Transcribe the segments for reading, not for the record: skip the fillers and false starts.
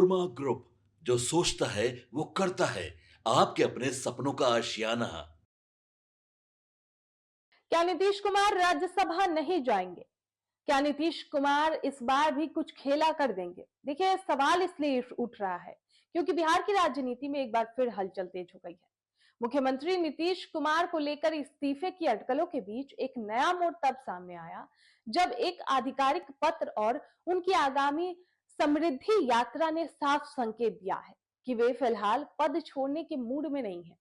Panorama group, जो सोचता है वो करता है। आपके अपने सपनों का आशियाना। क्या नीतीश कुमार राज्यसभा नहीं जाएंगे? क्या नीतीश कुमार इस बार भी कुछ खेला कर देंगे? देखिए, सवाल इसलिए उठ रहा है क्योंकि बिहार की राजनीति में एक बार फिर हलचल तेज हो गई है। मुख्यमंत्री नीतीश कुमार को लेकर इस्तीफे की अटकलों के बीच एक नया मोड़ तब सामने आया जब एक आधिकारिक पत्र और उनकी आगामी समृद्धि यात्रा ने साफ संकेत दिया है कि वे फिलहाल पद छोड़ने के मूड में नहीं है।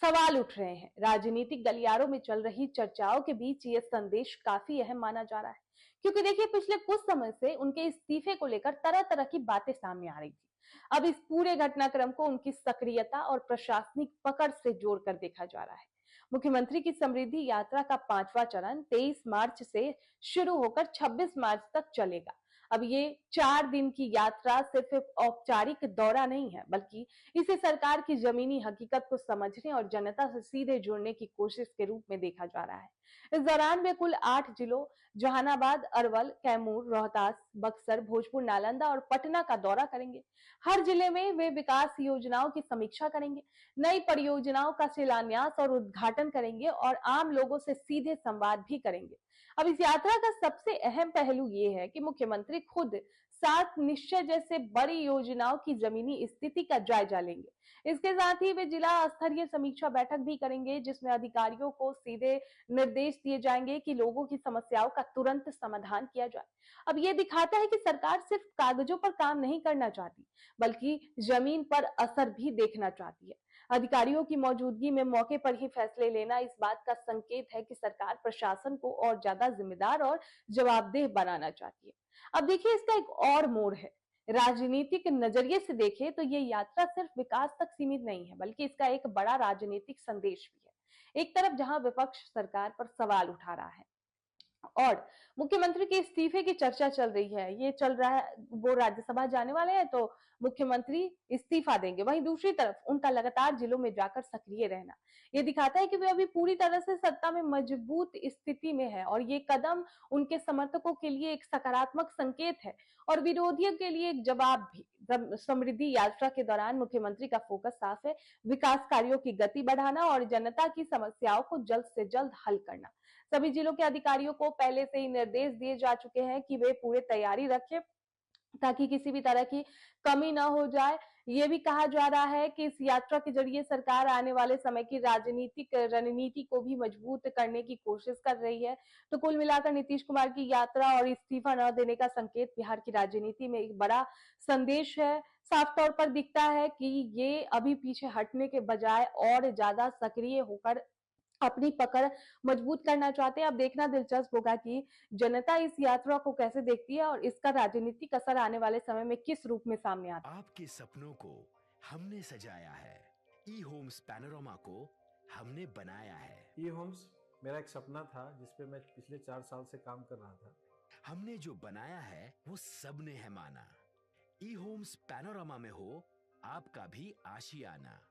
सवाल उठ रहे हैं। राजनीतिक गलियारों में चल रही चर्चाओं के बीच ये संदेश काफी अहम माना जा रहा है क्योंकि देखिए, पिछले कुछ समय से उनके इस्तीफे को लेकर तरह तरह की बातें सामने आ रही थी। अब इस पूरे घटनाक्रम को उनकी सक्रियता और प्रशासनिक पकड़ से जोड़कर देखा जा रहा है। मुख्यमंत्री की समृद्धि यात्रा का 5वां चरण 23 मार्च से शुरू होकर 26 मार्च तक चलेगा। अब ये 4 दिन की यात्रा सिर्फ एक औपचारिक दौरा नहीं है, बल्कि इसे सरकार की जमीनी हकीकत को समझने और जनता से सीधे जुड़ने की कोशिश के रूप में देखा जा रहा है। इस दौरान वे कुल 8 जिलों जहानाबाद, अरवल, कैमूर, रोहतास, बक्सर, भोजपुर, नालंदा और पटना का दौरा करेंगे। हर जिले में वे विकास योजनाओं की समीक्षा करेंगे, नई परियोजनाओं का शिलान्यास और उद्घाटन करेंगे और आम लोगों से सीधे संवाद भी करेंगे। अब इस यात्रा का सबसे अहम पहलू ये है कि मुख्यमंत्री खुद 7 निश्चय जैसे बड़ी योजनाओं की जमीनी स्थिति का जायजा लेंगे। इसके साथ ही वे जिला स्तरीय समीक्षा बैठक भी करेंगे जिसमें अधिकारियों को सीधे निर्देश दिए जाएंगे कि लोगों की समस्याओं का तुरंत समाधान किया जाए। अब ये दिखाता है कि सरकार सिर्फ कागजों पर काम नहीं करना चाहती, बल्कि जमीन पर असर भी देखना चाहती है। अधिकारियों की मौजूदगी में मौके पर ही फैसले लेना इस बात का संकेत है कि सरकार प्रशासन को और ज्यादा जिम्मेदार और जवाबदेह बनाना चाहती है। अब देखिए, इसका एक और मोड़ है। राजनीतिक नजरिए से देखें तो ये यात्रा सिर्फ विकास तक सीमित नहीं है, बल्कि इसका एक बड़ा राजनीतिक संदेश भी है। एक तरफ जहां विपक्ष सरकार पर सवाल उठा रहा है और मुख्यमंत्री के इस्तीफे की चर्चा चल रही है, ये चल रहा है वो राज्यसभा जाने वाले हैं तो मुख्यमंत्री इस्तीफा देंगे, वहीं दूसरी तरफ उनका लगातार जिलों में जाकर सक्रिय रहना ये दिखाता है कि वे अभी पूरी तरह से सत्ता में मजबूत स्थिति में है और ये कदम उनके समर्थकों के लिए एक सकारात्मक संकेत है और विरोधियों के लिए एक जवाब भी। समृद्धि यात्रा के दौरान मुख्यमंत्री का फोकस साफ है, विकास कार्यों की गति बढ़ाना और जनता की समस्याओं को जल्द से जल्द हल करना। सभी जिलों के अधिकारियों को पहले से ही निर्देश दिए जा चुके हैं कि वे पूरे तैयारी रखें ताकि किसी भी तरह की कमी ना हो जाए। ये भी कहा जा रहा है कि इस यात्रा के जरिए सरकार आने वाले समय की राजनीतिक रणनीति को भी मजबूत करने की कोशिश कर रही है। तो कुल मिलाकर नीतीश कुमार की यात्रा और इस्तीफा न देने का संकेत बिहार की राजनीति में एक बड़ा संदेश है। साफ तौर पर दिखता है कि ये अभी पीछे हटने के बजाय और ज्यादा सक्रिय होकर अपनी पकड़ मजबूत करना चाहते हैं। अब देखना दिलचस्प होगा कि जनता इस यात्रा को कैसे देखती है और इसका राजनीतिक असर आने वाले समय में किस रूप में सामने आता है। आपके सपनों को हमने सजाया है, ई होम्स पैनोरमा को हमने बनाया है। ई होम्स मेरा एक सपना था जिस पे मैं पिछले 4 साल से काम कर रहा था। हमने जो बनाया है वो सबने है माना। ई होम्स पैनोरमा में हो आपका भी आशियाना।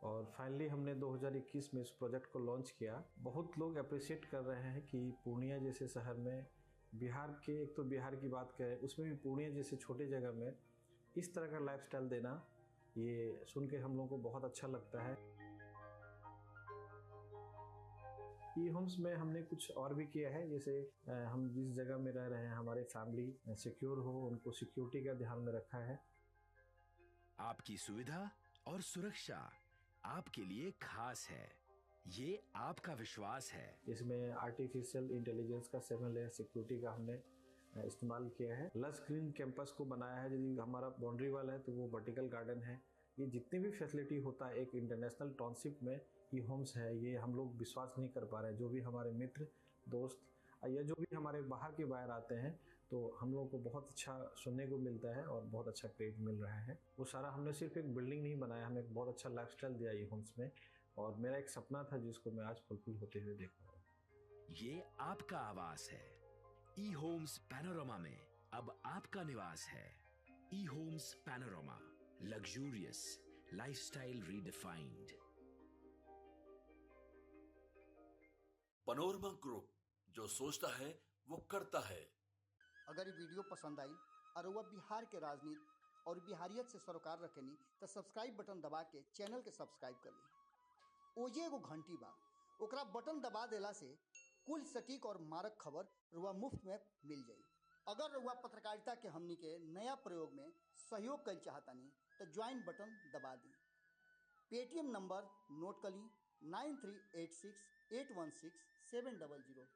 और फाइनली हमने 2021 में इस प्रोजेक्ट को लॉन्च किया। बहुत लोग अप्रिशिएट कर रहे हैं कि पूर्णिया जैसे शहर में, बिहार के, एक तो बिहार की बात करें उसमें भी पूर्णिया जैसे छोटे जगह में इस तरह का लाइफस्टाइल देना, ये सुन के हम लोगों को बहुत अच्छा लगता है। ई होम्स में हमने कुछ और भी किया है, जैसे हम जिस जगह में रह रहे हैं हमारे फैमिली सिक्योर हो, उनको सिक्योरिटी का ध्यान में रखा है। आपकी सुविधा और सुरक्षा आपके लिए खास है, ये आपका विश्वास है। इसमें आर्टिफिशियल इंटेलिजेंस का 7 लेयर सिक्योरिटी का हमने इस्तेमाल किया है। लस ग्रीन कैंपस को बनाया है, यदि हमारा बाउंड्री वाल है तो वो वर्टिकल गार्डन है। ये जितनी भी फैसिलिटी होता है एक इंटरनेशनल टाउनशिप में ई होम्स है, ये हम लोग विश्वास नहीं कर पा रहे हैं। जो भी हमारे मित्र दोस्त या जो भी हमारे बाहर के बाहर आते हैं तो हम लोगों को बहुत अच्छा सुनने को मिलता है और बहुत अच्छा क्रेडिट मिल रहा है। वो सारा हमने सिर्फ एक बिल्डिंग नहीं बनाया, हमें एक बहुत अच्छा लाइफस्टाइल दिया ई होम्स में, और मेरा एक सपना था जिसको मैं आज फुलफिल होते हुए देख रहा हूँ। ये आपका आवास है। ई होम्स पैनोरमा में अब आपका निवास है। E homes panorama, luxurious lifestyle redefined. Panorama group, जो सोचता है वो करता है। अगर ये वीडियो पसंद आई और वह बिहार के राजनीति और बिहारियत से सरोकार रखेनी तो सब्सक्राइब बटन दबा के चैनल के सब्सक्राइब कर ली। ओजे एगो घंटी बा, ओकरा बटन दबा देला से कुल सटीक और मारक खबर रुआ मुफ्त में मिल जाई। अगर रुआ पत्रकारिता के हमनी के नया प्रयोग में सहयोग कर चाहतानी तो ज्वाइन बटन दबा दी। पेटीएम नंबर नोट कर ली 9386816700।